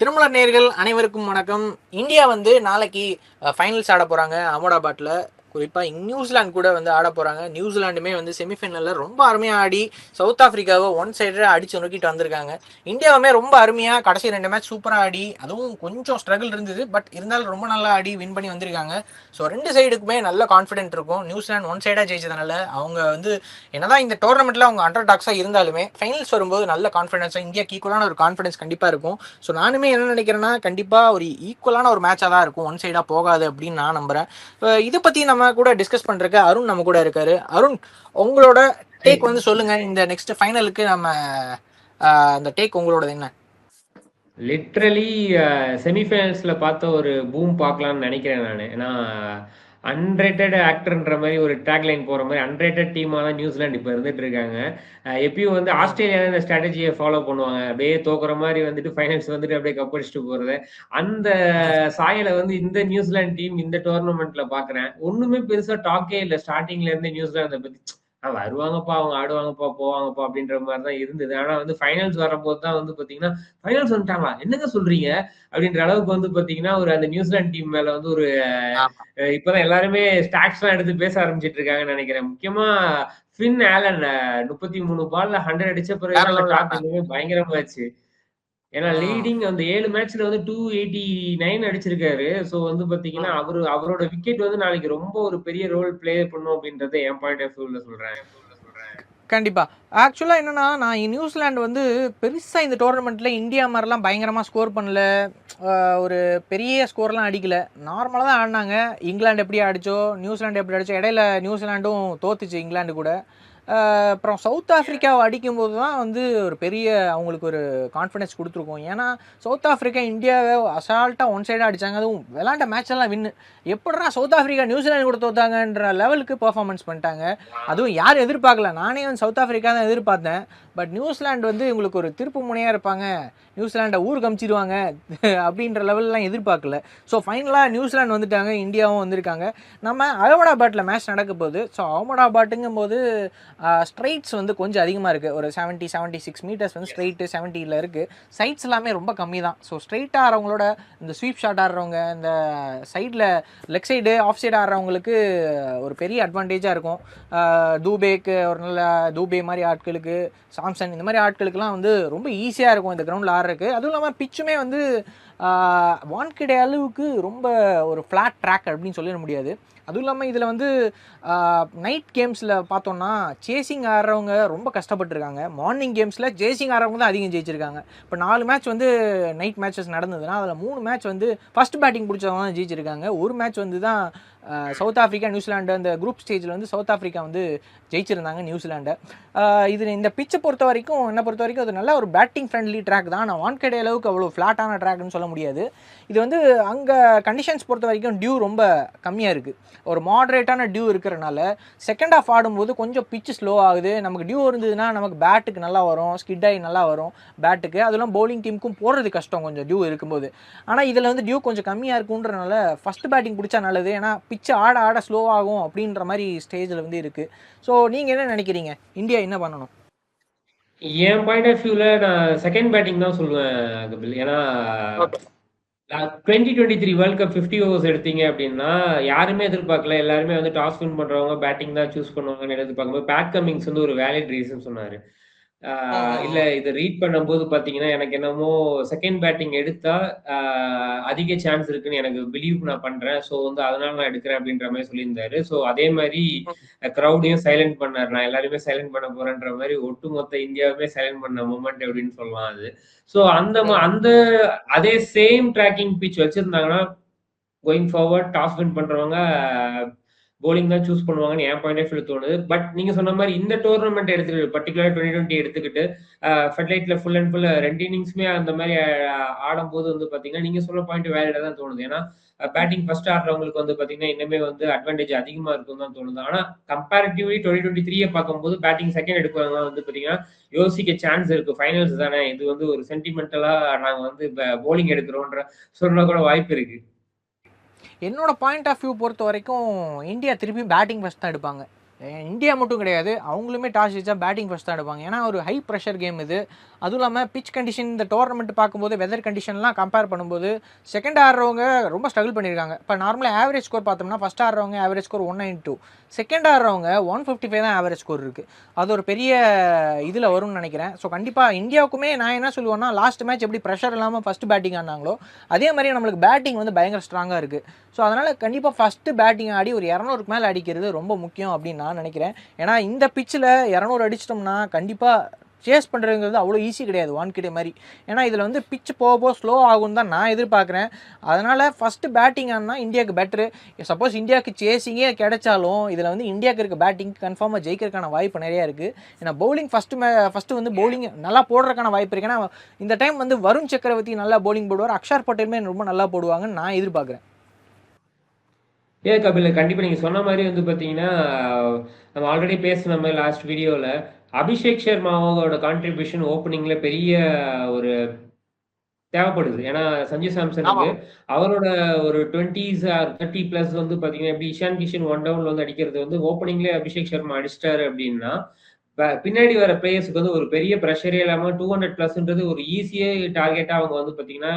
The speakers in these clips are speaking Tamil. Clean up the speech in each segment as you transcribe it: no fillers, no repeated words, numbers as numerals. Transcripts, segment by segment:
திருமலர் நேயர்கள் அனைவருக்கும் வணக்கம். இந்தியா வந்து நாளைக்கு ஃபைனல்ஸ் ஆட போகிறாங்க அகமதாபாத்தில். குறிப்பாக நியூசிலாந்து கூட வந்து ஆட போகிறாங்க. நியூசிலாண்டுமே வந்து செமிஃபைனலில் ரொம்ப அருமையாக ஆடி சவுத் ஆஃப்ரிக்காவை ஒன் சைடாக அடித்து நோக்கிட்டு வந்திருக்காங்க. இந்தியாவுமே ரொம்ப அருமையாக கடைசி 2 மேட்ச் சூப்பராக ஆடி, அதுவும் கொஞ்சம் ஸ்ட்ரகிள் இருந்தது, பட் இருந்தாலும் ரொம்ப நல்லா ஆடி வின் பண்ணி வந்திருக்காங்க. ஸோ 2 சைடுக்குமே நல்ல கான்ஃபிடென்ட் இருக்கும். நியூசிலாந்து ஒன் சைடாக ஜெயிச்சதுனால அவங்க வந்து என்னதான் இந்த டோர்னமெண்ட்டில் அவங்க அண்டர் டாக்ஸாக இருந்தாலுமே ஃபைனல்ஸ் வரும்போது நல்ல கான்ஃபிடென்ஸாக இந்தியாவுக்கு ஈக்குவலான ஒரு கான்ஃபிடன்ஸ் கண்டிப்பாக இருக்கும். ஸோ நானுமே என்ன நினைக்கிறேன்னா, கண்டிப்பாக ஒரு ஈக்குவலான ஒரு மேட்சாக தான் இருக்கும், ஒன் சைடாக போகாது அப்படின்னு நான் நம்புகிறேன். இதை பற்றி நம்ம கூட டிஸ்கஸ் பண்ணுறதுக்கு அருண் நம்ம கூட இருக்காரு. அருண், உங்களோட டேக் வந்து சொல்லுங்க. இந்த நெக்ஸ்ட் ஃபைனலுக்கு நம்ம அந்த டேக் உங்களோட என்ன? லிட்ரலி செமிஃபைனல்ஸில் பார்த்த ஒரு பூம் பார்க்கலான்னு நினைக்கிறேன் நான். ஏன்னா அன்ரேட்டட் ஆக்டர்ன்ற மாதிரி ஒரு டேக்லைன் போகிற மாதிரி அன்ரேட்டட் டீமாக தான் நியூசிலாந்து இப்போ இருந்துட்டு இருக்காங்க. எப்பயும் வந்து ஆஸ்திரேலியா இந்த ஸ்ட்ராட்டஜியை ஃபாலோ பண்ணுவாங்க, அப்படியே தோக்குற மாதிரி வந்துட்டு ஃபைனல்ஸ் வந்துட்டு அப்படியே கப்படிச்சுட்டு போகிறது. அந்த சாயலை வந்து இந்த நியூசிலாந்து டீம் இந்த டோர்னமெண்ட்ல பார்க்குறேன். ஒன்றுமே பெருசாக டாக்கே இல்லை ஸ்டார்டிங்ல இருந்து நியூசிலாந்தை பற்றி. வருவாங்கப்பா, அவங்க ஆடுவாங்கப்பா, போவாங்கப்பா அப்படின்ற மாதிரி தான் இருந்தது. ஆனா வந்து ஃபைனல்ஸ் வரும்போது தான் வந்து பாத்தீங்கன்னா, ஃபைனல்ஸ் வந்துட்டாங்களா, என்னங்க சொல்றீங்க அப்படின்ற அளவுக்கு வந்து பாத்தீங்கன்னா ஒரு அந்த நியூசிலாந்து டீம் மேல வந்து ஒரு இப்பதான் எல்லாருமே ஸ்டாட்ஸ் எல்லாம் எடுத்து பேச ஆரம்பிச்சிட்டு இருக்காங்கன்னு நினைக்கிறேன். முக்கியமா ஃபின் ஆலன் 33 பால்ல 100 அடிச்ச பிறகு அந்த டாக் இன்னுமே பயங்கரமாச்சு. ஏன்னா லீடிங் அந்த 7 மேட்ச்ல வந்து 289 அடிச்சிருக்காரு. சோ வந்து பாத்தீங்கன்னா அவரோட விக்கெட் வந்து நாளைக்கு ரொம்ப ஒரு பெரிய ரோல் பிளே பண்ணும் அப்படின்றத என் பாயிண்ட் ஆஃப் வியூல சொல்றேன். கண்டிப்பாக. ஆக்சுவலாக என்னென்னா, நான் நியூசிலாந்து வந்து பெருசாக இந்த டோர்னமெண்ட்டில் இந்தியா மாதிரிலாம் பயங்கரமாக ஸ்கோர் பண்ணல, ஒரு பெரிய ஸ்கோர்லாம் அடிக்கல, நார்மலாக தான் ஆடினாங்க. இங்கிலாந்து எப்படி அடித்தோ, நியூசிலாந்து எப்படி அடித்தோ, இடையில நியூசிலாண்டும் தோத்துச்சு இங்கிலாந்து கூட. அப்புறம் சவுத் ஆஃப்ரிக்காவை அடிக்கும்போது தான் வந்து ஒரு பெரிய அவங்களுக்கு ஒரு கான்ஃபிடன்ஸ் கொடுத்துருக்கோம். ஏன்னா சவுத் ஆஃப்ரிக்கா இந்தியாவை அசால்ட்டாக ஒன் சைடாக அடித்தாங்க. அதுவும் விளாண்ட மேட்ச் எல்லாம் வின்னு. எப்படா சவுத் ஆஃப்ரிக்கா நியூசிலாந்து கூட தோத்தாங்கன்ற லெவலுக்கு பெர்ஃபார்மன்ஸ் பண்ணிட்டாங்க. அதுவும் யாரும் எதிர்பார்க்கல. நானே வந்து சவுத் ஆஃப்ரிக்கா தான் எதிர்பார்த்தேன். பட் நியூசிலாந்து வந்து இவங்களுக்கு ஒரு திருப்பு முனையாக இருப்பாங்க, நியூசிலாண்டை ஊர் கமிச்சிடுவாங்க அப்படின்ற லெவல்லாம் எதிர்பார்க்கல. ஸோ ஃபைனலாக நியூசிலாந்து வந்துட்டாங்க, இந்தியாவும் வந்திருக்காங்க. நம்ம அகமதாபாத்தில் மேட்ச் நடக்க போகுது. ஸோ அகமதாபாட்டுங்கும் போது ஸ்ட்ரைட்ஸ் வந்து கொஞ்சம் அதிகமாக இருக்குது. ஒரு 76 மீட்டர்ஸ் வந்து ஸ்ட்ரைட்டு 70 இருக்குது. சைட்ஸ் எல்லாமே ரொம்ப கம்மி தான். ஸோ ஸ்ட்ரைட்டாக ஆடுறவங்களோட இந்த ஸ்வீப் ஷாட் ஆடுறவங்க, இந்த சைடில் லெக் சைடு ஆஃப் சைடு ஆடுறவங்களுக்கு ஒரு பெரிய அட்வான்டேஜாக இருக்கும். தூபேக்கு ஒரு நல்ல தூபே மாதிரி ஆட்களுக்கு, சாம்சன் இந்த மாதிரி ஆட்களுக்கெல்லாம் வந்து ரொம்ப ஈஸியாக இருக்கும் இந்த கிரவுண்டில் ஆடுறதுக்கு. அதுவும் இல்லாமல் பிச்சுமே வந்து வான்கிடே அளவுக்கு ரொம்ப ஒரு ஃப்ளாட் ட்ராக் அப்படின்னு சொல்லிட முடியாது. அதுவும் இல்லாமல் இதில் வந்து நைட் கேம்ஸில் பார்த்தோன்னா சேசிங் ஆடுறவங்க ரொம்ப கஷ்டப்பட்டுருக்காங்க. மார்னிங் கேம்ஸில் சேசிங் ஆடுறவங்க தான் அதிகம் ஜெயிச்சிருக்காங்க. இப்போ 4 மேட்ச் வந்து நைட் மேட்சஸ் நடந்ததுன்னா அதில் 3 மேட்ச் வந்து ஃபஸ்ட் பேட்டிங் பிடிச்சவங்க தான் ஜெயிச்சிருக்காங்க. ஒரு மேட்ச் வந்து தான் சவுத் ஆஃப்ரிக்கா நியூசிலாண்டு அந்த குரூப் ஸ்டேஜில் வந்து சவுத் ஆஃப்ரிக்கா வந்து ஜெயிச்சிருந்தாங்க நியூசிலாண்டை. இது இந்த பிச்சை பொறுத்த வரைக்கும் என்னை பொறுத்த வரைக்கும் அது நல்ல ஒரு பேட்டிங் ஃப்ரெண்ட்லி ட்ராக் தான். நான் வான்கடே அளவுக்கு அவ்வளோ ஃப்ளாட்டான ட்ராக்னு சொல்ல முடியாது. இது வந்து அங்கே கண்டிஷன்ஸ் பொறுத்த வரைக்கும் டியூ ரொம்ப கம்மியாக இருக்குது. ஒரு மாடரேட்டான டியூ இருக்கிறனால செகண்ட் ஆஃப் ஆடும்போது கொஞ்சம் பிச்சு ஸ்லோ ஆகுது. நமக்கு டியூ இருந்ததுன்னா நமக்கு பேட்டுக்கு நல்லா வரும், ஸ்கிட் ஆகி நல்லா வரும் பேட்டுக்கு. அதெல்லாம் பவுலிங் டீமுக்கும் போடுறது கஷ்டம் கொஞ்சம் டியூ இருக்கும்போது. ஆனால் இதில் வந்து டியூ கொஞ்சம் கம்மியாக இருக்குன்றனால ஃபஸ்ட் பேட்டிங் பிடிச்சா நல்லது. ஏன்னா பிச்சு ஆட ஆட ஸ்லோ ஆகும் அப்படின்ற மாதிரி ஸ்டேஜில் வந்து இருக்குது. ஸோ நீங்கள் என்ன நினைக்கிறீங்க, இந்தியா என்ன பண்ணணும்? என் பாயிண்ட் ஆஃப் வியூல நான் செகண்ட் பேட்டிங் தான் சொல்லுவேன் கபில். ஏன்னா 2023 வேர்ல்ட் கப் 50 ஓவர்ஸ் எடுத்தீங்க அப்படின்னா யாருமே எதிர்பார்க்கல. எல்லாருமே வந்து டாஸ் வின் பண்றவங்க பேட்டிங் தான் சூஸ் பண்ணுவாங்கன்னு எதிர்பார்க்கும்போது பேட் கமிங்ஸ் வந்து ஒரு வேலிட் ரீசன் சொன்னாரு. இல்ல இதை ரீட் பண்ணும்போது பாத்தீங்கன்னா எனக்கு என்னமோ செகண்ட் பேட்டிங் எடுத்தா அதிக சான்ஸ் இருக்குன்னு எனக்கு பிலீவ் நான் பண்றேன். ஸோ வந்து அதனால நான் எடுக்கிறேன் அப்படின்ற மாதிரி சொல்லியிருந்தாரு. ஸோ அதே மாதிரி க்ரௌடையும் சைலண்ட் பண்ணாரு. நான் எல்லாருமே சைலண்ட் பண்ண போறேன்ற மாதிரி ஒட்டுமொத்த இந்தியாவுமே சைலண்ட் பண்ண மூமெண்ட் அப்படின்னு சொல்லலாம் அது. ஸோ அந்த அதே சேம் ட்ராக்கிங் பிச் வச்சிருந்தாங்கன்னா கோயிங் ஃபார்வர்ட் டாஸ் வின் பண்றவங்க போலிங் தான் சூஸ் பண்ணுவாங்கன்னு என் பாயிண்ட் ஆஃப் வியூ தோணுது. பட் நீங்க சொன்ன மாதிரி இந்த டோர்னமெண்ட் எடுத்துக்கிட்டு பர்டிகுலர் 2020 எடுத்துக்கிட்டு ஃபெட்லைட்ல ஃபுல் அண்ட் ஃபுல் 2 இன்னிங்ஸுமே அந்த மாதிரி ஆடும்போது வந்து பாத்தீங்கன்னா நீங்க சொல்ல பாயிண்ட் வேலிடா தான் தோணுது. ஏன்னா பேட்டிங் ஃபர்ஸ்ட் ஆடுறவங்களுக்கு வந்து பாத்தீங்கன்னா இன்னுமே வந்து அட்வான்டேஜ் அதிகமா இருக்கும் தான் தோணுது. ஆனா கம்பேரிட்டிவ்லி 2023 பார்க்கும்போது பேட்டிங் செகண்ட் எடுக்கிறவங்க வந்து பாத்தீங்கன்னா யோசிக்க சான்ஸ் இருக்கு. ஃபைனல்ஸ் தானே, இது வந்து ஒரு சென்டிமெண்டலா நாங்க வந்து போலிங் எடுக்கிறோன்ற சொல்ல கூட வாய்ப்பு இருக்கு. என்னோட பாயிண்ட் ஆஃப் வியூ பொறுத்த வரைக்கும் இந்தியா திருப்பி பேட்டிங் ஃபஸ்ட் தான் எடுப்பாங்க. இந்தியா மட்டும் கிடையாது, அவங்களுமே டாஸ் ஜெயிச்சா பேட்டிங் ஃபர்ஸ்ட் தான் எடுப்பாங்க. ஏன்னா ஒரு ஹை ப்ரெஷர் கேம் இது. அதுவும் இல்லாமல் பிச் கண்டிஷன் இந்த டோர்னமெண்ட் பார்க்கும்போது வெதர் கண்டிஷன்லாம் கம்பேர் பண்ணும்போது செகண்ட் ஆடுறவங்க ரொம்ப ஸ்ட்ரகிள் பண்ணியிருக்காங்க. இப்போ நார்மலாக ஆவரேஜ் ஸ்கோர் பார்த்தோம்னா ஃபர்ஸ்ட் ஆடுறவங்க ஆவரேஜ் ஸ்கோர் 192, செகண்ட் ஆடுறவங்க 155 தான் ஆவரேஜ் ஸ்கோர் இருக்குது. அது ஒரு பெரிய இதில் வரும்னு நினைக்கிறேன். ஸோ கண்டிப்பாக இந்தியாவுக்குமே நான் என்ன சொல்லுவேன்னா, லாஸ்ட் மேட்ச் எப்படி ப்ரெஷர் இல்லாமல் ஃபஸ்ட்டு பேட்டிங் ஆனாங்களோ அதே மாதிரி நம்மளுக்கு பேட்டிங் வந்து பயங்கர ஸ்ட்ராங்காக இருக்குது. ஸோ அதனால் கண்டிப்பாக ஃபஸ்ட்டு பேட்டிங் ஆடி ஒரு 200க்கு மேலே அடிக்கிறது ரொம்ப முக்கியம் அப்படின்னு நான் நினைக்கிறேன். ஏன்னா இந்த பிச்சில் 200 அடிச்சிட்டோம்னா கண்டிப்பாக சேஸ் பண்ணுறதுங்கிறது அவ்வளோ ஈஸி கிடையாது வான்கிட்டே மாதிரி. ஏன்னா இதில் வந்து பிச்சு போக போக ஸ்லோ ஆகும்னு தான் நான் எதிர்பார்க்குறேன். அதனால் ஃபஸ்ட்டு பேட்டிங் ஆனால் இந்தியாவுக்கு பெட்ரு. சப்போஸ் இந்தியாவுக்கு சேஸிங்கே கிடைச்சாலும் இதில் வந்து இந்தியாவுக்கு இருக்க பேட்டிங் கன்ஃபார்மாக ஜெயிக்கிறதுக்கான வாய்ப்பு நிறையா இருக்குது. ஏன்னா பவுலிங் ஃபஸ்ட்டு வந்து பவுலிங் நல்லா போடுறதுக்கான வாய்ப்பு இருக்குது. ஏன்னா இந்த டைம் வந்து வருண் சக்கரவர்த்தி நல்லா பவுலிங் போடுவார், அக்ஷர் பட்டேலுமே ரொம்ப நல்லா போடுவாங்கன்னு நான் எதிர்பார்க்குறேன். கபில், கண்டிப்பா நீங்க சொன்ன மாதிரி வந்து பாத்தீங்கன்னா, நம்ம ஆல்ரெடி பேசின மாதிரி லாஸ்ட் வீடியோல அபிஷேக் சர்மாவோட கான்ட்ரிபியூஷன் ஓப்பனிங்ல பெரிய ஒரு தேவைப்படுது. ஏன்னா சஞ்சு சாம்சனுக்கு அவரோட ஒரு 20s ஆர் 30 பிளஸ் வந்து பாத்தீங்கன்னா, எப்படி இஷான் கிஷன் ஒன் டவுன்ல வந்து அடிக்கிறது வந்து ஓப்பனிங்லேயே அபிஷேக் சர்மா அடிச்சிட்டாரு அப்படின்னா, பின்னாடி வர பிளேயர்ஸ்க்கு வந்து ஒரு பெரிய ப்ரெஷரே இல்லாம 200 பிளஸ்ன்றது ஒரு ஈஸியே டார்கெட்டா அவங்க வந்து பாத்தீங்கன்னா,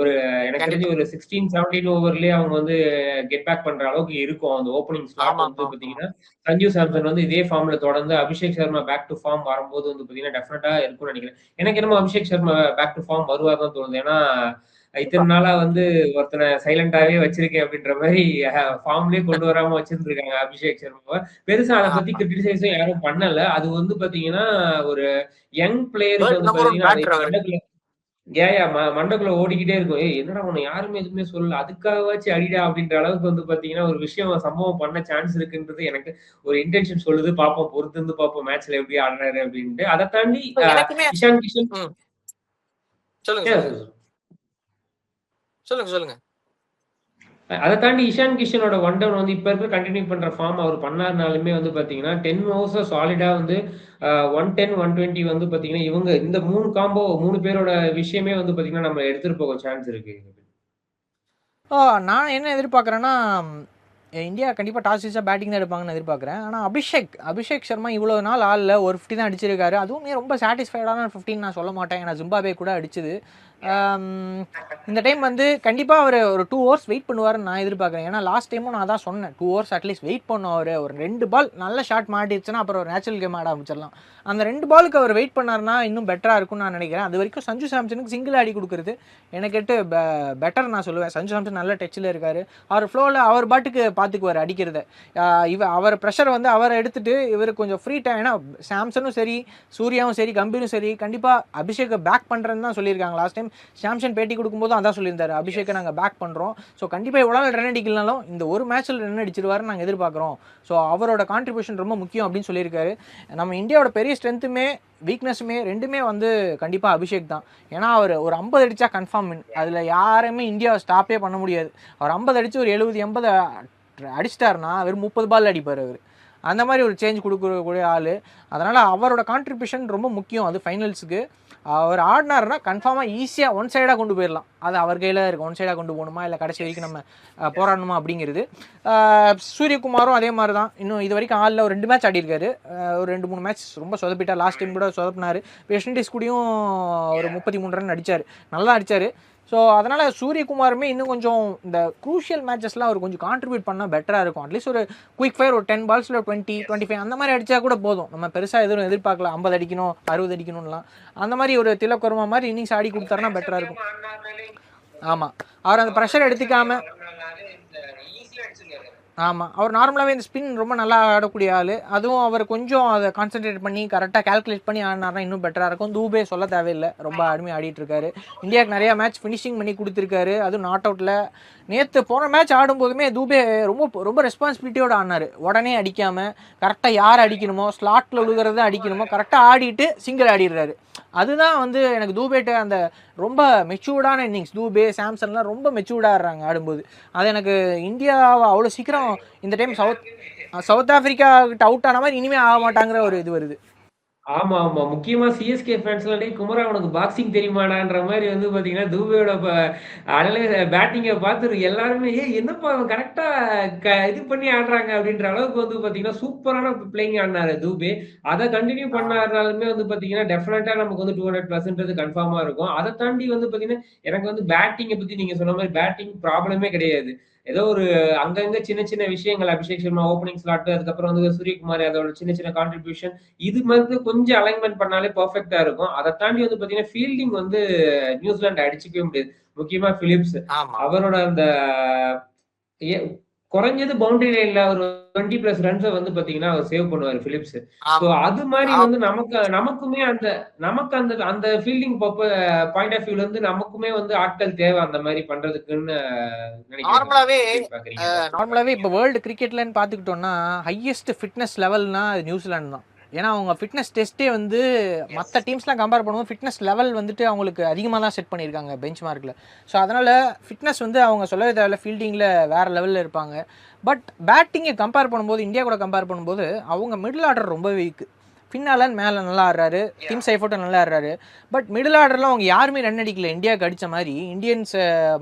ஒரு எனக்கு தெரிஞ்சு ஒரு 16, 17 ஓவர்லயே அவங்க வந்து கெட் பேக் பண்ற அளவுக்கு இருக்கும். அந்த ஓப்பனிங் ஸ்லாட் வந்து பாத்தீங்கன்னா, சஞ்சு சாம்சன் வந்து இதே ஃபார்ம்ல தொடர்ந்து Abhishek Sharma back to form வரும்போது வந்து பாத்தீங்கன்னா, டெஃபினட்டா இருக்கும்னு நினைக்கிறேன். எனக்கு என்னமோ Abhishek Sharma back to form வருவார் தான் தோணுது. ஏன்னா இத்தனை நாளா வந்து ஒருத்தனை சைலண்டாவே வச்சிருக்கேன் அப்படின்ற மாதிரி ஃபார்ம்லயே கொண்டு வராம வச்சிருந்திருக்காங்க அபிஷேக் சர்மாவை. பெருசா அதை பத்தி கிரிட்டிசைஸும் யாரும் பண்ணல. அது வந்து பாத்தீங்கன்னா ஒரு யங் பிளேயருக்கு வந்து பாத்தீங்கன்னா மண்டக்குள்ள ஓடிக்கிட்டே இருக்கும். என்னடா உன்னை யாருமே எதுவுமே சொல்லல, அதுக்காகவாச்சும் அடிடா அப்படின்ற அளவுக்கு வந்து பாத்தீங்கன்னா ஒரு விஷயம் சம்பவம் பண்ண சான்ஸ் இருக்குன்றது எனக்கு ஒரு இன்டென்ஷன் சொல்லுது. பார்ப்போம், பொறுத்து இருந்து பார்ப்போம் மேட்ச்ல எப்படி ஆடுறாரு அப்படின்ட்டு. அதை தாண்டி இஷான் கிஷன் சொல்லுங்க. அதை தாண்டி இஷான் கிஷனோட ஒன் டவுன் வந்து இப்ப இருக்க கண்டினியூ பண்ற ஃபார்ம் அவர் பண்ணாருனாலுமே வந்து பாத்தீங்கன்னா 10 ஓவர்ஸ் சாலிடா வந்து 110, 120 வந்து பாத்தீங்கன்னா இவங்க இந்த 3 பேரோட விஷயமே வந்து பாத்தீங்கன்னா நம்ம எடுத்துட்டு போக சான்ஸ் இருக்கு. நான் என்ன எதிர்பார்க்குறேன்னா, இந்தியா கண்டிப்பாக டாஸ் ஜெயிச்சா பேட்டிங் தான் எடுப்பாங்கன்னு எதிர்பார்க்குறேன். ஆனால் அபிஷேக் சர்மா இவ்வளோ நாள் ஆடல, ஒரு 50 தான் அடிச்சிருக்காரு. அதுவுமே ரொம்ப சாட்டிஸ்ஃபைடான 15 நான் சொல்ல மாட்டேன். ஏன்னா ஜிம்பாபே கூட அடிச்சது. இந்த டைம் வந்து கண்டிப்பாக அவர் ஒரு 2 ஹவர்ஸ் வெயிட் பண்ணுவார்னு நான் எதிர்பார்க்குறேன். ஏன்னா லாஸ்ட் டைமும் நான் தான் சொன்னேன், 2 ஹவர்ஸ் அட்லீஸ்ட் வெயிட் பண்ணும். அவர் ஒரு 2 பால் நல்ல ஷாட் மாட்டிடுச்சுன்னா அப்புறம் ஒரு நேச்சுரல் கேம் ஆட ஆரம்பிச்சிடலாம். அந்த 2 பாலுக்கு அவர் வெயிட் பண்ணார்னா இன்னும் பெட்டராக இருக்கும்னு நான் நினைக்கிறேன். அது வரைக்கும் சஞ்சு சாம்சனுக்கு சிங்கிள் ஆடி கொடுக்குறது எனக்கு கேட்டு பெட்டர் நான் சொல்லுவேன். சஞ்சு சாம்சன் நல்ல டச்சில் இருக்கார். அவர் ஃப்ளோவில் அவர் பாட்டுக்கு பார்த்துக்குவார் அடிக்கிறத. அவர் ப்ரெஷர் வந்து அவரை எடுத்துகிட்டு இவர் கொஞ்சம் ஃப்ரீ டைம். ஏன்னா சாம்சனும் சரி, சூர்யாவும் சரி, கம்பீரும் சரி கண்டிப்பாக அபிஷேக்கை பேக் பண்ணுறேன்னு தான் சொல்லியிருக்காங்க. லாஸ்ட் டைம் சாம்சன் பேட்டி கொடுக்கும்போது அதான் சொல்லியிருந்தாரு, அபிஷேக்கை நாங்கள் பேக் பண்ணுறோம். ஸோ கண்டிப்பாக எவ்வளோ ரன் அடிக்கலனாலும் இந்த ஒரு மேட்ச்சில் ரன் அடிச்சிருவாருன்னு நாங்கள் எதிர்பார்க்குறோம். ஸோ அவரோட கான்ட்ரிபியூஷன் ரொம்ப முக்கியம் அப்படின்னு சொல்லியிருக்காரு. நம்ம இந்தியாவோட பெரிய ஸ்ட்ரென்த்துமே வீக்னஸுமே ரெண்டுமே வந்து கண்டிப்பாக அபிஷேக் தான். ஏன்னா அவர் ஒரு 50 அடித்தா கன்ஃபார்ம் அதில் யாருமே இந்தியாவை ஸ்டாப்பே பண்ண முடியாது. அவர் 50 அடித்து ஒரு 70, 80 அடிச்சிட்டாருன்னா வெறும் 30 பால் அடிப்பார் அவர். அந்த மாதிரி ஒரு சேஞ்ச் கொடுக்கக்கூடிய ஆள். அதனால் அவரோட கான்ட்ரிபியூஷன் ரொம்ப முக்கியம். அது ஃபைனல்ஸுக்கு அவர் ஆடினார்னா கன்ஃபார்மாக ஈஸியாக ஒன் சைடாக கொண்டு போயிடலாம். அது அவர் கையில் இருக்குது, ஒன் சைடாக கொண்டு போகணுமா இல்லை கடைசி வரைக்கும் நம்ம போராடணுமா அப்படிங்கிறது. சூரியகுமாரும் அதே மாதிரி தான். இன்னும் இது வரைக்கும் ஆளில் ஒரு 2 மேட்ச் ஆடிருக்காரு. ஒரு 2-3 மேட்ச் ரொம்ப சொதப்பிட்டா. லாஸ்ட் டைம் கூட சொதப்பினார். வெஸ்ட் இண்டீஸ் கூடயும் ஒரு 33 ரன் அடித்தார், நல்லா அடித்தார். ஸோ அதனால் சூரியகுமாருமே இன்னும் கொஞ்சம் இந்த க்ரூஷியல் மேட்சஸ்லாம் அவர் கொஞ்சம் கான்ட்ரிபியூட் பண்ணால் பெட்டராக இருக்கும். அட்லீஸ்ட் ஒரு குயிக் ஃபயர் ஒரு 10 பால்ஸில் 20, 25 அந்த மாதிரி அடித்தா கூட போதும். நம்ம பெருசாக எதுவும் எதிர்பார்க்கல 50 அடிக்கணும் 60 அடிக்கணும்லாம். அந்த மாதிரி ஒரு திலக் வர்மா மாதிரி இன்னிங்ஸ் ஆடி கொடுத்தாருன்னா பெட்டராக இருக்கும். ஆமாம், அவர் அந்த ப்ரெஷர் எடுத்துக்காமல் ஆமாம், அவர் நார்மலாகவே இந்த ஸ்பின் ரொம்ப நல்லா ஆடக்கூடிய ஆள். அதுவும் அவர் கொஞ்சம் அதை கான்சென்ட்ரேட் பண்ணி கரெக்டாக கால்குலேட் பண்ணி ஆடினார்னா இன்னும் பெட்டராக இருக்கும். தூபே சொல்ல தேவையில்லை, ரொம்ப அருமையாக ஆடிட்டு இருக்காரு. இந்தியாவுக்கு நிறையா மேட்ச் ஃபினிஷிங் பண்ணி கொடுத்துருக்காரு, அதுவும் நாட் அவுட்டில். நேற்று போன மேட்ச் ஆடும்போதுமே தூபே ரொம்ப ரொம்ப ரெஸ்பான்சிபிலிட்டியோடு ஆடினார். உடனே அடிக்காமல் கரெக்டாக யார் அடிக்கணுமோ, ஸ்லாட்டில் விழுகிறத அடிக்கணுமோ கரெக்டாக ஆடிட்டு சிங்கிள் ஆடிடுறாரு. அதுதான் வந்து எனக்கு தூபேட்ட அந்த ரொம்ப மெச்சூர்டான இன்னிங்ஸ். தூபே, சாம்சன்லாம் ரொம்ப மெச்சூர்டாக ஆடுறாங்க ஆடும்போது. அது எனக்கு இந்தியாவை அவ்வளோ சீக்கிரம் இந்த டைம் சவுத் ஆஃப்ரிக்கா கிட்ட அவுட் ஆன மாதிரி இனிமேல் ஆக மாட்டாங்கிற ஒரு இது வருது. ஆமா, ஆமா. முக்கியமா சிஎஸ்கே ஃபேன்ஸ்லாம் "டேய் குமரா உனக்கு பாக்ஸிங் தெரியுமாடான்ற" மாரி வந்து பார்த்தீங்கன்னா, தூபேயோட பேட்டிங்க பார்த்து எல்லாருமே "ஏய் என்னப்பா இவன் கரெக்ட்டா இது பண்ணி ஆடுறாங்க" அப்படின்ற அளவுக்கு வந்து பார்த்தீங்கன்னா, சூப்பரான பிளேயிங் ஆடுனாரு தூபே. அத கன்டின்யூ பண்ணாருனாலுமே வந்து பார்த்தீங்கன்னா, டெஃபினட்டா நமக்கு வந்து 200% கன்ஃபார்மா இருக்கும். அத தாண்டி வந்து பார்த்தீங்கன்னா, எனக்கு வந்து பேட்டிங்க பத்தி நீங்க சொன்ன மாரி பேட்டிங் ப்ராப்ளமே கிடையாது. ஏதோ ஒரு அங்கங்க சின்ன சின்ன விஷயங்கள் அபிஷேக் சர்மா ஓப்பனிங் ஸ்லாட் அதுக்கப்புறம் வந்து சூரியகுமார் யாதவோட சின்ன சின்ன கான்ட்ரிபியூஷன் இது வந்து கொஞ்சம் அலைன்மென்ட் பண்ணாலே பெர்ஃபெக்ட்டா இருக்கும். அத தாண்டி வந்து பார்த்தீங்கன்னா, ஃபீல்டிங் வந்து நியூசிலாந்து அடிச்சுக்கவே முடியாது. முக்கியமா பிலிப்ஸ். ஆமா. அவரோட அந்த எ குறைஞ்சது பவுண்டரி லைன்ல ஒரு 20 பிளஸ் ரன்ஸ வந்து பார்த்தீங்கன்னா, அவர் சேவ் பண்ணுவாரு பிலிப்ஸ். ஸோ ஆமா. அது மாரி வந்து ஆமா. நமக்குமே நமக்கு அந்த அந்த ஃபீல்டிங் பாயிண்ட் ஆஃப் வியூல இருந்து நமக்குமே வந்து ஆட்கள் தேவை அந்த மாரி பண்றதுக்குன்னு நினைக்கிறேன். நார்மலாவே எப்படி பார்க்குறீங்க அத? நார்மலாவே இப்போ வேர்ல்டு கிரிக்கெட்லன்னு பார்த்துக்கிட்டோம்னா, ஹையஸ்ட் ஃபிட்னஸ் லெவல்னா அது நியூசிலாந்து தான். ஏன்னா, அவங்க ஃபிட்னஸ் டெஸ்ட்டே வந்து மத்த டீம்ஸ்லாம் கம்பேர் பண்ணும்போது ஃபிட்னஸ் லெவல் வந்துட்டு அவங்களுக்கு அதிகமா தான் செட் பண்ணியிருக்காங்க பெஞ்ச் மார்க்ல. ஸோ, அதனால ஃபிட்னஸ் வந்து அவங்க சொல்லவே தேவையில்ல. ஃபீல்டிங்கில வேற லெவல்ல இருப்பாங்க. பட் பேட்டிங்க கம்பேர் பண்ணும்போது, இந்தியா கூட கம்பேர் பண்ணும்போது, அவங்க மிடில் ஆர்டர் ரொம்ப வீக். ஃபின் ஆலன் மேல நல்லா ஆடுறாரு. டிம் சைஃபோட்டும் நல்லா ஆடுறாரு. பட் மிடில் ஆர்டர்ல அவங்க யாருமே ரன் அடிக்கல. இந்தியாவுக்கு அடிச்ச மாரி. இந்தியன்ஸ்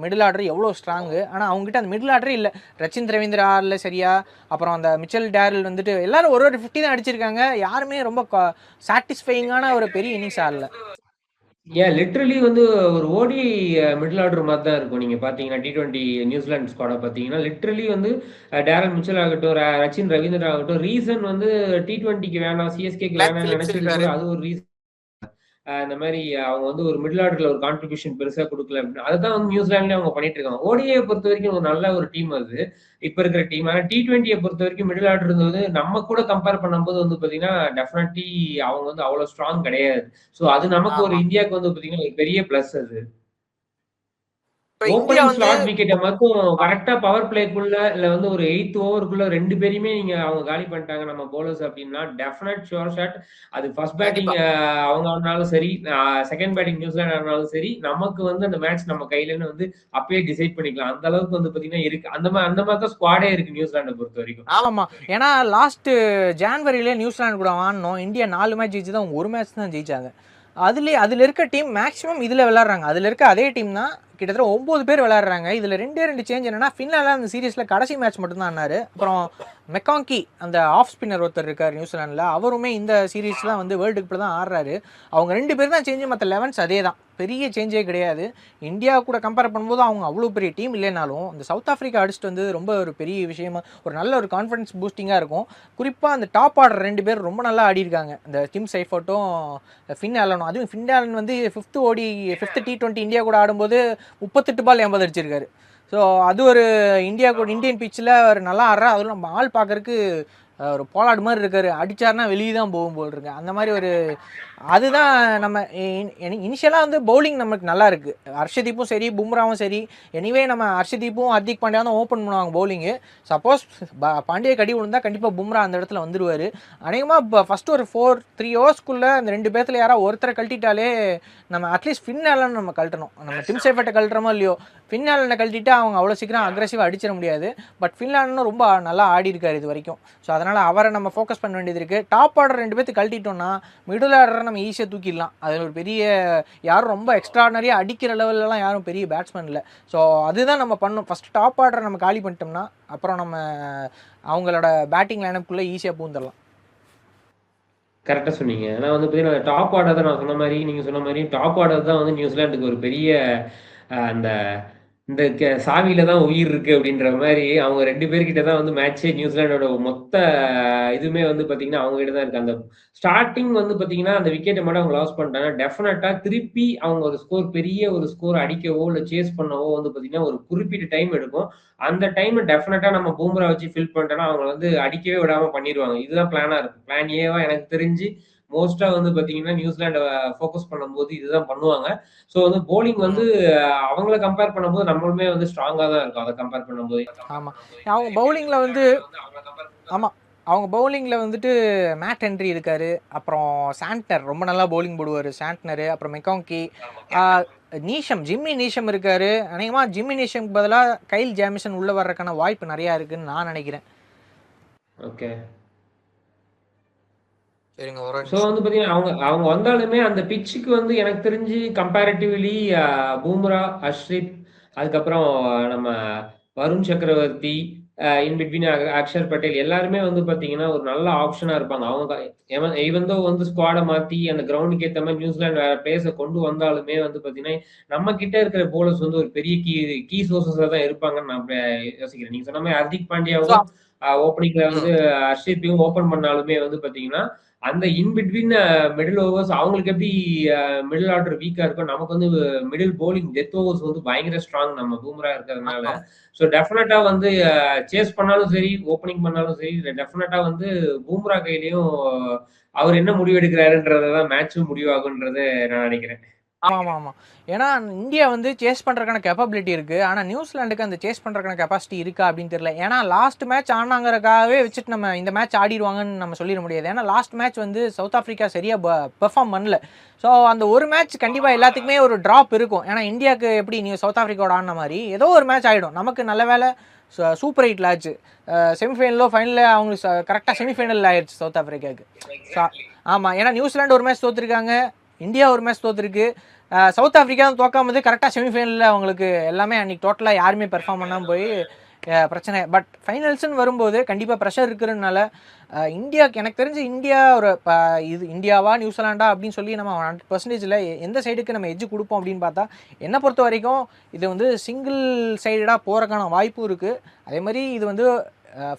மிடில் ஆர்டர் எவ்வளோ ஸ்ட்ராங்கு. ஆனா, அவங்ககிட்ட அந்த மிடில் ஆர்டரே இல்ல. ரச்சின் ரவீந்திரா ஆடல சரியா. அப்புறம் அந்த மிச்சல் டேரில் வந்துட்டு எல்லாரும் ஒரு 50 தான் அடிச்சிருக்காங்க. யாருமே ரொம்ப சாட்டிஸ்ஃபையிங்கான ஒரு பெரிய இன்னிங்ஸ் ஆடல. லிட்டரலி வந்து ஒரு ஓடிஐ மிடில் ஆர்டர் மாரி தான் இருக்கும். நீங்க பார்த்தீங்கன்னா, T20 நியூசிலாந்து ஸ்குவாட பார்த்தீங்கன்னா, லிட்டரலி வந்து டேரன் மிச்சல் ஆகட்டும், ரச்சின் ரவீந்திரா ஆகட்டும், ரீசன் வந்து T20க்கு வேணாம், சிஎஸ்கேக்கு கிளென் வேணாம்னு பிலிப்ஸ் நெனச்சது கூட இருக்காரு. அது ஒரு ரீசன். இந்த மாரி அவங்க வந்து ஒரு மிடில் ஆர்டர்ல ஒரு கான்ட்ரிபியூஷன் பெருசா குடுக்கல அப்படின்னு. அததான் வந்து நியூசிலாந்துலயும் அவங்க பண்ணிட்டு இருக்காங்க. ஓடிஐ பொறுத்தவரைக்கும் ஒரு நல்ல ஒரு டீம் அது. இப்ப இருக்கிற டீம். ஆனா T20ய பொறுத்தவரைக்கும் மிடில் ஆர்டர் இருந்தது நம்ம கூட கம்பேர் பண்ணும்போது வந்து பார்த்தீங்கன்னா, டெஃபினெட்லி அவங்க வந்து அவ்வளோ ஸ்ட்ராங் கிடையாது. ஸோ அது நமக்கு ஒரு ஆமா. இந்தியாவுக்கு வந்து பார்த்தீங்கன்னா, ஒரு பெரிய பிளஸ் அது. இப்ப இந்தியா ஓப்பனிங் வந்து ஸ்லாட் விக்கெட்ட மட்டும் ஆமா. கரெக்ட்டா பவர் பிளேக்குள்ள இல்ல வந்து ஒரு 8த் ஓவருக்குள்ள 2 பேரையுமே நீங்க அவங்க காலி பண்ணிட்டாங்க நம்ம பவுலர்ஸ் அப்டின்னா, டெஃபினட் ஷூர் ஷாட் அது ஃபர்ஸ்ட் பேட்டிங் கண்டிப்பா. அவங்க ஆடுனாலும் சரி, செகண்ட் பேட்டிங் நியூசிலாந்து ஆடுனாலும் சரி, நமக்கு வந்து அந்த மேட்ச் நம்ம கையிலன்னு வந்து அப்பயே டிசைட் பண்ணிக்கலாம். அந்த அளவுக்கு வந்து பார்த்தீங்கன்னா இருக்கு. அந்த மாரி தான் ஸ்குவாடே இருக்கு நியூசிலாண்ட பொறுத்தவரைக்கும். ஆமாமா. ஏன்னா லாஸ்ட் ஜான்வரியிலே நியூசிலாந்து கூட ஆடுனோம். இந்தியா 4 மேட்ச் ஜெயிச்சது. அவங்க 1 மேட்ச் தான் ஜெயிச்சாங்க. அதுல இருக்க டீம் மேக்ஸிமம் இதுல விளையாடுறாங்க. அதுல இருக்க அதே டீம் தான் கிட்டத்தட்ட 9 பேர் விளையாடுறாங்க. இதுல 2 சேஞ்ச் என்னன்னா, ஃபின்லால அந்த சீரிஸ்ல கடைசி மேட்ச் மட்டும் தான் ஆடுனாரு. அப்புறம் மெக்காங்கி அந்த ஆஃப் ஸ்பின்னர் ஒருத்தர் இருக்காரு நியூசிலாந்துல. அவருமே இந்த சீரிஸ்ல வந்து வேர்ல்டு கப்ல தான் ஆடுறாரு. அவங்க 2 பேர் தான் சேஞ்ச். மத்த 11ஸ் அதே தான். பெரிய சேஞ்சே கிடையாது. இந்தியா கூட கம்பேர் பண்ணும்போது அவங்க அவ்வளோ பெரிய டீம் இல்லைனாலும், இந்த சவுத் ஆஃப்ரிக்கா அடிச்சுட்டு வந்தது ரொம்ப ஒரு பெரிய விஷயமா, ஒரு நல்ல ஒரு கான்ஃபிடன்ஸ் பூஸ்டிங்கா இருக்கும். குறிப்பா அந்த டாப் ஆர்டர் 2 பேர் ரொம்ப நல்லா ஆடியிருக்காங்க. இந்த டிம் சைஃபோட்டும், ஃபின் ஆலனும். அதுவும் ஃபின் ஆலன் வந்து 5th T20 இந்தியா கூட ஆடும்போது 38 பால் 80 அடிச்சிருக்காரு. ஸோ அது ஒரு இந்தியா கூட இந்தியன் பிச்சில் அவர் நல்லா ஆடுறா. அதுவும் நம்ம ஆள் பார்க்கறக்கு ஒரு போலார்டு மாதிரி இருக்காரு. அடிச்சாருன்னா வெளியே தான் போகும் போல் இருக்கு. அந்த மாதிரி ஒரு அதுதான் நம்ம இனிஷியலாக வந்து பவுலிங் நமக்கு நல்லா இருக்கு. ஹர்ஷதீப்பும் சரி, பும்ராவும் சரி. எனிவே நம்ம ஹர்ஷதீப்பும் ஹர்திக் பாண்டியா தான் ஓப்பன் பண்ணுவாங்க பவுலிங்கு. சப்போஸ் பாண்டியா கடி விழுந்தா கண்டிப்பாக பும்ரா அந்த இடத்துல வந்துருவார். அநேகமாக இப்போ ஃபர்ஸ்ட் ஒரு 3 ஓவர்ஸ்க்குள்ளே அந்த 2 பேர்த்துல யாராவது ஒருத்தரை கழட்டிட்டாலே நம்ம அட்லீஸ்ட் ஃபின் ஆலன் நம்ம கழட்டணும். நம்ம டிம் சேஃபர்ட்டை கழட்டுறோமோ இல்லையோ, ஃபின் ஆலனை கழட்டிட்டு அவங்க அவ்வளோ சீக்கிரம் அக்ரெசிவாக அடிச்சிட முடியாது. பட் ஃபின் ஆலனும் ரொம்ப நல்லா ஆடி இருக்காரு இது வரைக்கும். ஸோ அதனால் அவரை நம்ம ஃபோக்கஸ் பண்ண வேண்டியது இருக்குது. டாப் ஆர்டர் 2 பேர்த்து கழட்டிட்டோம்னா மிடில் ஆர்டரை நம்ம ஈஸியாக தூக்கிடலாம். அது ஒரு பெரிய யாரும் ரொம்ப எக்ஸ்ட்ராடனரியாக அடிக்கிற லெவல்லலாம் யாரும் பெரிய பேட்ஸ்மேன் இல்லை. ஸோ அதுதான் நம்ம பண்ணணும். ஃபஸ்ட்டு டாப் ஆர்டரை நம்ம காலி பண்ணிட்டோம்னா அப்புறம் நம்ம அவங்களோட பேட்டிங் லைனப்புக்குள்ளே ஈஸியாக பூந்துடலாம். கரெக்ட்டா சொன்னீங்க. ஆனா வந்து பார்த்தீங்கன்னா, டாப் ஆர்டர் தான் நான் சொன்ன மாரி, நீங்க சொன்ன மாரி டாப் ஆர்டர் தான் வந்து நியூசிலாந்துக்கு ஒரு பெரிய அந்த இந்த சாவியில தான் உயிர் இருக்கு அப்படின்ற மாரி, அவங்க 2 பேர்கிட்ட தான் வந்து மேட்ச்சே நியூசிலாண்டோட மொத்த இதுவுமே வந்து பார்த்தீங்கன்னா, அவங்க கிட்ட தான் இருக்கு. அந்த ஸ்டார்ட்டிங் வந்து பார்த்தீங்கன்னா, அந்த விக்கெட்ட மட்டும் அவங்க லாஸ் பண்ணிட்டாங்க. டெஃபினட்டா திருப்பி அவங்க ஒரு பெரிய ஒரு ஸ்கோர் அடிக்கவோ, இல்ல சேஸ் பண்ணவோ வந்து பார்த்தீங்கன்னா, ஒரு குறிப்பிட்ட டைம் எடுக்கும். அந்த டைம் டெஃபினட்டா நம்ம பூம்ரா வச்சு ஃபில் பண்ணிட்டோம்னா, அவங்கள வந்து அடிக்கவே விடாம பண்ணிருவாங்க. இதுதான் பிளானா இருக்கும். பிளான் ஏவா எனக்கு தெரிஞ்சு மோஸ்ட்டா வந்து பார்த்தீங்கன்னா, நியூசிலாண்ட ஃபோக்கஸ் பண்ணும்போது இதுதான் பண்ணுவாங்க. ஸோ வந்து போலிங் வந்து அவங்கள கம்பேர் பண்ணும்போது நம்மளுமே வந்து ஸ்ட்ராங்கா தான் இருக்கும். அத கம்பேர் பண்ணும்போது. ஆமாம். அவங்க பவுலிங்கில் வந்து ஆமாம். அவங்க பவுலிங்கில் வந்துட்டு மேட் ஹென்ரி இருக்காரு. அப்புறம் சாண்ட்னர் ரொம்ப நல்லா பவுலிங் போடுவார். சாண்ட்னரு, அப்புறம் மெக்காங்கி, ஜிம்மி நீஷம் இருக்காரு. அநேகமாக ஜிம்மி நீஷம்க்கு பதிலாக கைல் ஜேமிசன் உள்ள வர்றதுக்கான வாய்ப்பு நிறையா இருக்குன்னு நான் நினைக்கிறேன். ஓகே. சரிங்க. ஒரே ஸோ நிமிஷம். வந்து பார்த்தீங்கன்னா, அவங்க அவங்க வந்தாலுமே அந்த பிட்ச்சுக்கு வந்து எனக்கு தெரிஞ்சு கம்பேரிட்டிவ்லி பும்ரா, அஷ்ரிப், அதுக்கப்புறம் நம்ம வருண் சக்கரவர்த்தி, இன் பிட்வீன் அக்ஷர் பட்டேல் எல்லாருமே வந்து பார்த்தீங்கன்னா, ஒரு நல்ல ஆப்ஷனா இருப்பாங்க. அவங்க ஈவன் தோ வந்து ஸ்குவாட மாத்தி அந்த கிரவுண்டுக்கு ஏத்த மாரி நியூசிலாந்து வேற பிளேயர்ஸ கொண்டு வந்தாலுமே வந்து பார்த்தீங்கன்னா, நம்ம கிட்ட இருக்கிற பவுலர்ஸ் வந்து ஒரு பெரிய கீ சோர்ஸஸா தான் இருப்பாங்கன்னு நான் யோசிக்கிறேன். நீங்க சொன்ன மாரி ஹர்திக் ஸோ பாண்டியாவும் ஓப்பனிங்ல வந்து ம். ஹர்ஷிப்பையும் ஓப்பன் பண்ணாலுமே வந்து பார்த்தீங்கன்னா, அந்த இன் பிட்வீன் மிடில் ஓவர்ஸ் அவங்களுக்கு எப்படி மிடில் ஆர்டர் வீக்கா இருக்கும் நமக்கு வந்து மிடில் போலிங் டெத் ஓவர்ஸ் வந்து பயங்கர ஸ்ட்ராங் நம்ம பூமரா இருக்கிறதுனால ஆமாம். ஸோ டெஃபினட்டா வந்து சேஸ் பண்ணாலும் சரி ஓப்பனிங் பண்ணாலும் சரி டெஃபினட்டா வந்து பூம்ரா கையிலயும் அவர் என்ன முடிவு எடுக்கிறாருன்றதான் மேட்சும் முடிவாகுன்றது நான் நினைக்கிறேன். ஆமாமா. ஏன்னா இந்தியா வந்து சேஸ் பண்றதுக்கான கேப்பபிலிட்டி இருக்கு. ஆனா நியூசிலாந்துக்கு அந்த சேஸ் பண்றதுக்கான கெப்பாசிட்டி இருக்கா அப்படின்னு தெரியல. ஏன்னா லாஸ்ட் மேட்ச் ஆடுனாங்கறதுக்காகவே வச்சுட்டு நம்ம இந்த மேட்ச் ஆடிடுவாங்கன்னு நம்ம சொல்லிட முடியாது. ஏன்னா லாஸ்ட் மேட்ச் வந்து சவுத் ஆப்பிரிக்கா சரியா பெர்ஃபார்ம் பண்ணல. ஸோ அந்த ஒரு மேட்ச் கண்டிப்பா எல்லாத்துக்குமே ஒரு டிராப் இருக்கும். ஏன்னா இந்தியாவுக்கு எப்படி நீ சவுத் ஆப்பிரிக்காவோட ஆடின மாதிரி ஏதோ ஒரு மேட்ச் ஆயிடும். நமக்கு நல்ல வேளை சூப்பர் 8ல ஆச்சு. செமிஃபைனலோ ஃபைனல்ல அவங்களுக்கு கரெக்டா செமிஃபைனல்ல ஆயிடுச்சு சவுத் ஆப்பிரிக்காவுக்கு. ஸோ ஆமா. ஏன்னா நியூசிலாந்து ஒரு மேட்ச் தோத்துருக்காங்க. இந்தியா ஒரு மேட்ச் தோத்துருக்கு. சவுத் ஆப்பிரிக்கா தோக்காம வந்து கரெக்டாக செமிஃபைனலில் அவங்களுக்கு எல்லாமே அன்றைக்கி டோட்டலாக யாருமே பெர்ஃபார்ம் பண்ணாமல் போய் பிரச்சனை. பட் ஃபைனல்ஸ்னு வரும்போது கண்டிப்பாக ப்ரெஷர் இருக்கிறதுனால இந்தியாவுக்கு எனக்கு தெரிஞ்சு இந்தியா ஒரு இது இந்தியாவா நியூசிலாண்டா அப்படின்னு சொல்லி நம்ம 100%ல் எந்த சைடுக்கு நம்ம எஜ்ஜு கொடுப்போம் அப்படின்னு பார்த்தா என்னை பொறுத்த வரைக்கும் இது வந்து சிங்கிள் சைடடாக போகிறக்கான வாய்ப்பும் இருக்குது. அதே மாதிரி இது வந்து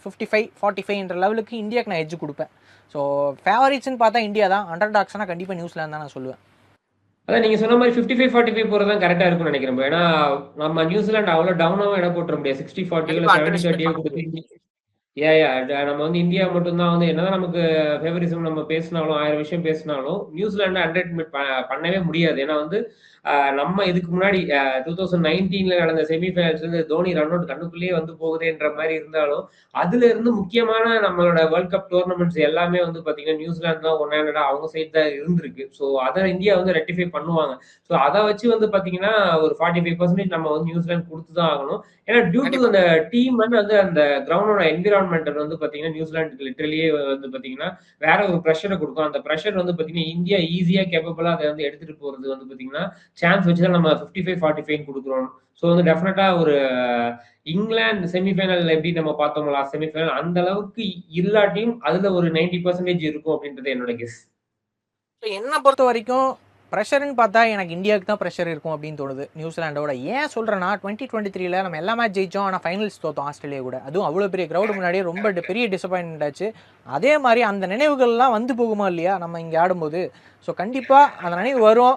55-45 லெவலுக்கு இந்தியாவுக்கு நான் எஜ்ஜு கொடுப்பேன். ஸோ ஃபேவரேட்ஸ்ன்னு பார்த்தா இந்தியா தான். அண்டர் டாக்ஸ்னால் கண்டிப்பாக நியூசிலாந்து தான் நான் சொல்லுவேன். அதான் நீங்க சொன்ன மாரி 55-45 போறது தான் கரெக்ட்டா இருக்கும்னு நெனைக்கிறேன் ப்ரோ. ஏன்னா, நம்ம நியூசிலாந்து அவ்வளோ டவுனாவும் எடை போட்டுற முடியாது. 60-40 இல்ல கண்டிப்பாக அண்டர் எஸ்டிமேட் 70-30 பண்ண முடியாது. குடுத்து நம்ம வந்து இந்தியா மட்டும் தான் வந்து என்னதான் நமக்கு ஃபேவரிசம் நம்ம பேசினாலும், 1000 விஷயம் பேசினாலும், நியூசிலாண்ட அண்டர் எஸ்டிமேட் பண்ணவே முடியாது. ஏன்னா வந்து நம்ம இதுக்கு முன்னாடி 2019ல நடந்த செமி ஃபைனல்ஸ்ல தோனி ரன் அவுட் கண்ணுக்குள்ளேயே வந்து போகுதேன்ற மாரி இருந்தாலும், அதுல இருந்து முக்கியமான நம்மளோட வேர்ல்ட் கப் டூர்னமெண்ட்ஸ் எல்லாமே வந்து பாத்தீங்கன்னா, நியூசிலாந்து தான் ஒன் ஹேண்டடா அவங்க சைடு தான் இருந்திருக்கு. ஸோ அத இந்தியா வந்து ரெக்டிஃபை பண்ணுவாங்க. ஸோ அத வச்சு வந்து பாத்தீங்கன்னா, ஒரு 45% நம்ம வந்து நியூசிலாந்து குடுத்து தான் ஆகணும். ஏன்னா டியூ டு கண்டிப்பாக. அந்த டீம் வந்து அந்த கிரவுண்டோட என்விரான்மெண்ட் வந்து பாத்தீங்கன்னா, நியூசிலாந்துக்கு லிட்டரலியே வந்து பாத்தீங்கன்னா, வேற ஒரு பிரஷர குடுக்கும். அந்த பிரஷர் வந்து பாத்தீங்கன்னா, இந்தியா ஈஸியா கேப்பபிளா அத வந்து எடுத்துட்டு போறது வந்து பாத்தீங்கன்னா, சான்ஸ் வச்சு தான் நம்ம 55-45 குடுக்குறோம். ஸோ வந்து டெஃபினட்டா ஒரு இங்கிலாந்து செமிஃபைனல் எப்படி நம்ம பார்த்தோம் லாஸ்ட் செமிஃபைனல் அந்த அளவுக்கு இல்லாட்டியும் அதுல ஒரு 90% இருக்கும் அப்படின்றது என்னோட கெஸ். என்ன பொறுத்த வரைக்கும் ப்ரெஷர்னு பார்த்தா எனக்கு இந்தியாவுக்கு தான் ப்ரெஷர் இருக்கும் அப்படின்னு தோணுது நியூசிலாண்டோட. ஏன் சொல்கிறேன்னா 2023ல நம்ம எல்லா மேட்ச் ஜெயிச்சோம். ஆனால் ஃபைனல்ஸ் தோத்தோம் ஆஸ்திரேலியா கூட. அதுவும் அவ்வளோ பெரிய க்ரௌடு முன்னாடியே ரொம்ப பெரிய டிசப்பாயின்மெண்ட் ஆச்சு. அதே மாதிரி அந்த நினைவுகள்லாம் வந்து போகுமா இல்லையா நம்ம இங்கே ஆடும்போது. ஸோ கண்டிப்பாக அந்த நினைவு வரும்.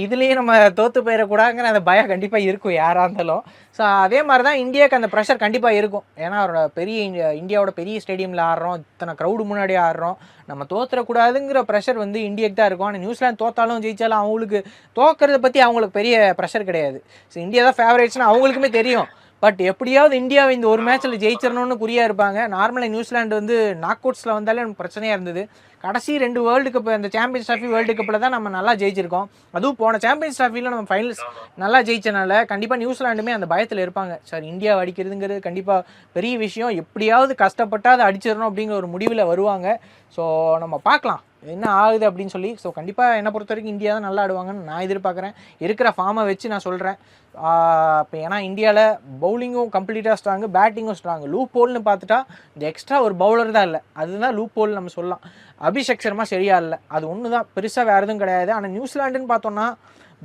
இதுலேயும் நம்ம தோற்று போயிடக்கூடாதுங்கிற அந்த பயம் கண்டிப்பாக இருக்கும் யாராக இருந்தாலும். ஸோ அதே மாதிரி தான் இந்தியாவுக்கு அந்த ப்ரெஷர் கண்டிப்பாக இருக்கும். ஏன்னா ஒரு பெரிய இந்தியாவோட பெரிய ஸ்டேடியமில் ஆடுறோம். இத்தனை க்ரௌடு முன்னாடி ஆடுறோம். நம்ம தோற்றுறக்கூடாதுங்கிற ப்ரெஷர் வந்து இந்தியாவுக்கு தான் இருக்கும். ஆனால் நியூசிலாந்து தோத்தாலும் ஜெயிச்சாலும் அவங்களுக்கு தோக்கிறத பற்றி அவங்களுக்கு பெரிய ப்ரெஷர் கிடையாது. ஸோ இந்தியா தான் ஃபேவரேட்ஸ்னு அவங்களுக்குமே தெரியும். பட் எப்படியாவது இந்தியாவை இந்த ஒரு மேட்ச்சில் ஜெயிச்சிடணும்னு குறியாக இருப்பாங்க. நார்மலாக நியூசிலாந்து வந்து நாக் அவுட்ஸில் வந்தாலே நமக்கு பிரச்சனையாக இருந்தது. கடைசி 2 வேர்ல்டு கப் அந்த சாம்பியன்ஸ் ட்ராஃபி வேர்ல்டு கப்பில் தான் நம்ம நல்லா ஜெயிச்சிருக்கோம். அதுவும் போன சாம்பியன்ஸ் ட்ராஃபியில் நம்ம ஃபைனல்ஸ் நல்லா ஜெயிச்சனால கண்டிப்பாக நியூசிலாண்டுமே அந்த பயத்தில் இருப்பாங்க. சார் இந்தியாவை அடிக்கிறதுங்கிறது கண்டிப்பாக பெரிய விஷயம். எப்படியாவது கஷ்டப்பட்டு அதை அடிச்சிடணும் அப்படிங்கிற ஒரு முடிவில் வருவாங்க. ஸோ நம்ம பார்க்கலாம் என்ன ஆகுது அப்படின்னு சொல்லி. ஸோ கண்டிப்பாக என்னை பொறுத்த வரைக்கும் இந்தியா தான் நல்லா ஆடுவாங்கன்னு நான் எதிர்பார்க்குறேன். இருக்கிற ஃபார்மை வச்சு நான் சொல்கிறேன். இப்போ ஏன்னா இந்தியாவில் பவுலிங்கும் கம்ப்ளீட்டாக ஸ்ட்ராங்கு, பேட்டிங்கும் ஸ்ட்ராங்கு. லூப் ஹோல்னு பார்த்துட்டா இந்த எக்ஸ்ட்ரா ஒரு பவுலர் தான் இல்லை. அதுதான் லூப் ஹோல் நம்ம சொல்லலாம். அபிஷேக் சர்மா சரியா இல்லை. அது ஒன்று தான், பெருசாக வேறு எதுவும் கிடையாது. ஆனால் நியூசிலாண்டுன்னு பார்த்தோன்னா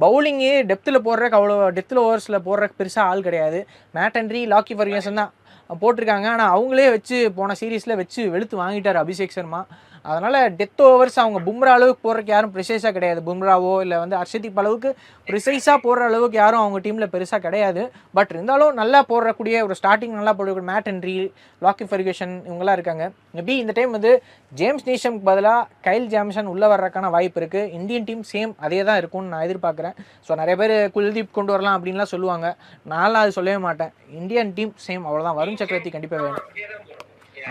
பவுலிங்கே டெப்த்தில் போடுறக்கு அவ்வளோ டெப்த்தில் ஓவர்ஸில் போடுறக்கு பெருசாக ஆள் கிடையாது. மேட் ஹென்ரி, லாக்கி ஃபெர்குசன் தான் போட்டிருக்காங்க. ஆனால் அவங்களே வச்சு போன சீரீஸில் வச்சு வெளுத்து வாங்கிட்டார் அபிஷேக் சர்மா. அதனால் டெத் ஓவர்ஸ் அவங்க பும்ரா அளவுக்கு போடுறக்கு யாரும் ப்ரிசைஸாக கிடையாது. பும்ராவோ இல்லை வந்து ஹர்ஷதீப் அளவுக்கு ப்ரிசைஸாக போடுற அளவுக்கு யாரும் அவங்க டீமில் பெருசாக கிடையாது. பட் இருந்தாலும் நல்லா போடுறக்கூடிய ஒரு ஸ்டார்டிங் நல்லா போடக்கூடிய மேட் ஹென்ரி, லாக்கி ஃபெர்குசன் இவங்களாம் இருக்காங்க. மேபி இந்த டைம் வந்து ஜேம்ஸ் நீஷம்க்கு பதிலாக கைல் ஜாம்சன் உள்ளே வர்றதுக்கான வாய்ப்பு இருக்குது. இந்தியன் டீம் சேம் அதே தான் இருக்கும்னு நான் எதிர்பார்க்குறேன். ஸோ நிறைய பேர் குல்தீப் கொண்டு வரலாம் அப்படின்லாம் சொல்லுவாங்க. நான்லாம் அது சொல்லவே மாட்டேன். இந்தியன் டீம் சேம் அவ்வளோதான். வருண் சக்கரவர்த்தி கண்டிப்பாக வேணும்.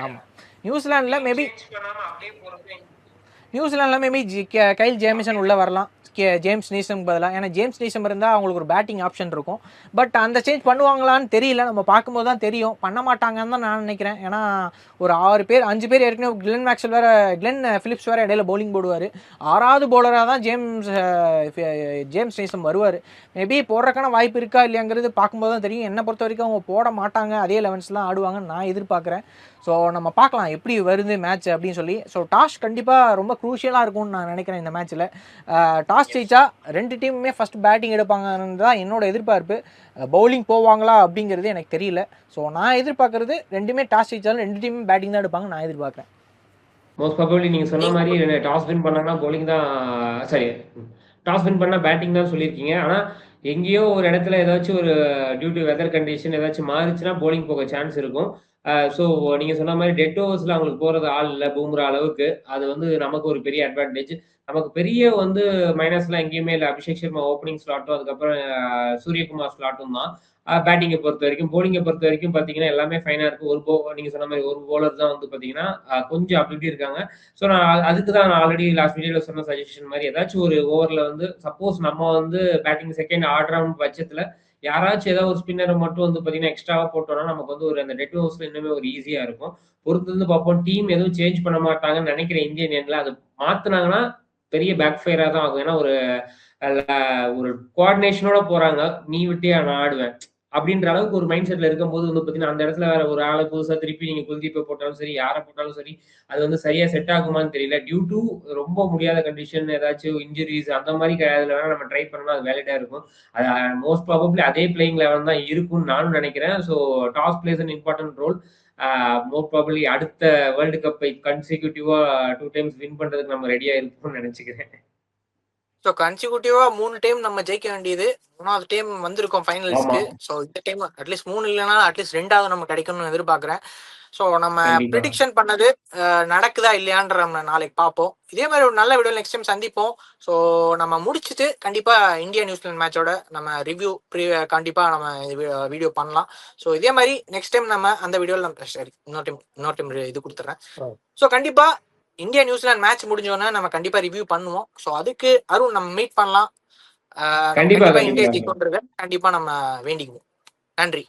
ஆமாம். நியூசிலாண்டில் மேபி கைல் ஜேமிசன் உள்ளே வரலாம். ஜேம்ஸ் நீசம் பதிலாக. ஏன்னா ஜேம்ஸ் நீசம் இருந்தால் அவங்களுக்கு ஒரு பேட்டிங் ஆப்ஷன் இருக்கும். பட் அந்த சேஞ்ச் பண்ணுவாங்களான்னு தெரியல, நம்ம பார்க்கும்போது தான் தெரியும். பண்ண மாட்டாங்கன்னு தான் நான் நினைக்கிறேன். ஏன்னா ஒரு 5 பேர் ஏற்கனவே கிளென் ஃபிலிப்ஸ் வேறு இடையில பவுலிங் போடுவார். 6வது பவுலராக தான் ஜேம்ஸ் நீசம் வருவார். மேபி போடுறக்கான வாய்ப்பு இருக்கா இல்லையாங்கிறது பார்க்கும்போது தான் தெரியும். என்னை பொறுத்த வரைக்கும் அவங்க போட மாட்டாங்க, அதே 11s தான் ஆடுவாங்கன்னு நான் எதிர்பார்க்குறேன். ஸோ நம்ம பார்க்கலாம் எப்படி வருது மேட்ச் அப்படின்னு சொல்லி. ஸோ டாஸ் கண்டிப்பாக ரொம்ப க்ரூஷியலாக இருக்கும்னு நான் நினைக்கிறேன் இந்த மேட்ச்சில். டாஸ் ஜெயிச்சா 2 டீமுமே ஃபஸ்ட் பேட்டிங் எடுப்பாங்கன்னு தான் என்னோட எதிர்பார்ப்பு. பவுலிங் போவாங்களா அப்படிங்கிறது எனக்கு தெரியல. ஸோ நான் எதிர்பார்க்குறது 2மே டாஸ் ஜெயிச்சாலும் 2 டீமும் பேட்டிங் தான் எடுப்பாங்க நான் எதிர்பார்க்குறேன். மோஸ்ட் ப்ராபபிலி நீங்க சொன்ன மாதிரி டாஸ் வின் பண்ணாங்கன்னா bowling தான். சரி, டாஸ் வின் பண்ணா பேட்டிங் தான் சொல்லியிருக்கீங்க. ஆனா எங்கேயோ ஒரு இடத்துல ஏதாச்சும் ஒரு டியூ டு வெதர் கண்டிஷன் ஏதாச்சும் மாறிச்சுன்னா bowling போக சான்ஸ் இருக்கும். ஸோ நீங்க சொன்ன மாதிரி டெட் ஓவர்ஸ்ல அவங்களுக்கு போறது ஆள் இல்லை பூம்ரா அளவுக்கு. அது வந்து நமக்கு ஒரு பெரிய அட்வான்டேஜ். நமக்கு பெரிய வந்து மைனஸ்லாம் எங்கேயுமே இல்லை. அபிஷேக் சர்மா ஓப்பனிங் ஸ்லாட்டும் அதுக்கப்புறம் சூரியகுமார் ஸ்லாட்டும் தான். பேட்டிங்கை பொறுத்த வரைக்கும். போலிங்கை பொறுத்த வரைக்கும் பார்த்தீங்கன்னா எல்லாமே ஃபைனாக இருக்கும். நீங்க சொன்ன மாதிரி ஒரு bowler தான் வந்து பார்த்தீங்கன்னா கொஞ்சம் அப்படி இப்படி இருக்காங்க. ஸோ நான் அதுக்கு தான் நான் ஆல்ரெடி லாஸ்ட் வீடியோவில் சொன்ன சஜஷன் மாதிரி ஏதாச்சும் ஒரு ஓவரில் வந்து சப்போஸ் நம்ம வந்து பேட்டிங் செகண்ட் ஆடுறோம் பட்சத்தில் யாராச்சும் ஏதாவது ஒரு ஸ்பின்னரை மட்டும் வந்து பார்த்தீங்கன்னா எக்ஸ்ட்ராவாக போட்டோம்னா நமக்கு வந்து ஒரு அந்த டெட் ஓவர்ஸ்ல இன்னுமே ஒரு ஈஸியாக இருக்கும். பொறுத்து வந்து பார்ப்போம். டீம் எதுவும் சேஞ்ச் பண்ண மாட்டாங்கன்னு நினைக்கிறேன் இந்தியன் எண்ணில். அது மாற்றினாங்கன்னா பெரிய பேக் ஃபயராக தான் ஆகும். ஏன்னா ஒரு கோஆர்டினேஷனோட போறாங்க. நீ விட்டே நான் ஆடுவேன் அப்படின்ற அளவுக்கு ஒரு மைண்ட் செட்ல இருக்கும்போது வந்து பார்த்தீங்கன்னா அந்த இடத்துல வேற ஒரு ஆளை புதுசா திருப்பி நீங்க குல்தீப்பை போட்டாலும் சரி யாரை போட்டாலும் சரி அது வந்து சரியா செட் ஆகுமான்னு தெரியல. டியூ டு ரொம்ப முடியாத கண்டிஷன் ஏதாச்சும் இன்ஜுரிஸ் அந்த மாதிரி அதுல வேணா நம்ம ட்ரை பண்ணோம்னா அது வேலிடா இருக்கும். அது மோஸ்ட் ப்ராபப்ளி அதே பிளேயிங் லெவல் தான் இருக்கும்னு நானும் நினைக்கிறேன். So toss plays an important role. Most probably அடுத்த வேர்ல்டு கப்பை கன்சிக்யூட்டிவா 2 times வின் பண்றதுக்கு நம்ம ரெடியா இருப்போம்னு நினைச்சுக்கிறேன். ஸோ கன்சிக்யூட்டிவாக 3 டைம் நம்ம ஜெயிக்க வேண்டியது 3வது டைம் வந்திருக்கோம் ஃபைனல்ஸ்க்கு. ஸோ இந்த டைம் அட்லீஸ்ட் 3 இல்லைனா அட்லீஸ்ட் 2வது நம்ம கிடைக்கணும்னு எதிர்பார்க்குறேன். ஸோ நம்ம ப்ரிடிக்ஷன் பண்ணது நடக்குதா இல்லையான்ற நம்ம நாளைக்கு பார்ப்போம். இதே மாதிரி ஒரு நல்ல வீடியோ நெக்ஸ்ட் டைம் சந்திப்போம். ஸோ நம்ம முடிச்சுட்டு கண்டிப்பாக இந்தியா நியூசிலாந்து மேட்சோட நம்ம ரிவ்யூ கண்டிப்பாக நம்ம வீடியோ பண்ணலாம். ஸோ இதே மாதிரி நெக்ஸ்ட் டைம் நம்ம அந்த வீடியோவில் நம்ம சரி இன்னொரு டைம் இது கொடுத்துட்றேன். ஸோ கண்டிப்பாக இந்தியா நியூசிலாந்து மேட்ச் முடிஞ்சோன்னா நம்ம கண்டிப்பா ரிவ்யூ பண்ணுவோம். ஸோ அதுக்கு அருண் நம்ம மீட் பண்ணலாம். கண்டிப்பா இந்தியா ஜெயிக்கும்ன்றத கண்டிப்பா நம்ம வேண்டிக்குவோம். நன்றி.